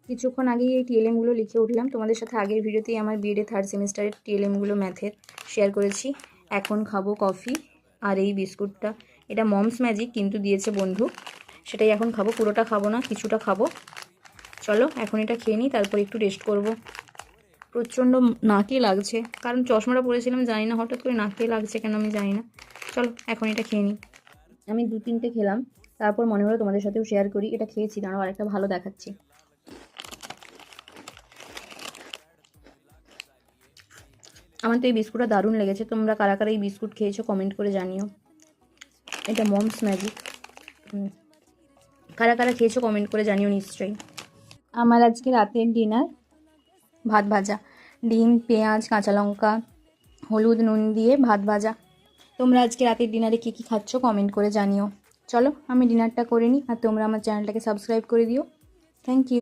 কিছুক্ষণ আগেই এই টিএলএমগুলো লিখে উঠলাম। তোমাদের সাথে আগের ভিডিওতেই আমার বিএডে 3rd সেমিস্টারের টিএলএমগুলো ম্যাথের শেয়ার করেছি। এখন খাবো কফি আর এই বিস্কুটটা। এটা মমস ম্যাজিক কিন্তু দিয়েছে বন্ধু, সেটাই এখন খাবো। পুরোটা খাবো না, কিছুটা খাবো। চলো এখন এটা খেয়ে নিই, তারপর একটু রেস্ট করব। প্রচণ্ড নাকে লাগছে, কারণ চশমাটা পরেছিলাম, জানি না হঠাৎ করে নাকে লাগছে কেন আমি জানি না। চলো এখন এটা খেয়ে নিই। আমি 2-3টে খেলাম, তারপর মনে হলো তোমাদের সাথেও শেয়ার করি। এটা খেয়েছি, দাঁড়াও আরেকটা ভালো দেখাচ্ছি। আমার তো এই বিস্কুটটা দারুণ লেগেছে। তোমরা কারা কারা এই বিস্কুট খেয়েছো কমেন্ট করে জানিও। এটা মমস ম্যাজিক। কারা কারা খেয়েছো কমেন্ট করে জানিও নিশ্চয়ই। আমার আজকে রাতের ডিনার ভাত ভাজা, ডিম, পেঁয়াজ, কাঁচা লঙ্কা, হলুদ, নুন দিয়ে ভাত ভাজা। তোমরা আজকে রাতের ডিনারে কী কী খাচ্ছ কমেন্ট করে জানিও। চলো আমি ডিনারটা করে নিই, আর তোমরা আমার চ্যানেলটাকে সাবস্ক্রাইব করে দিও। Thank you.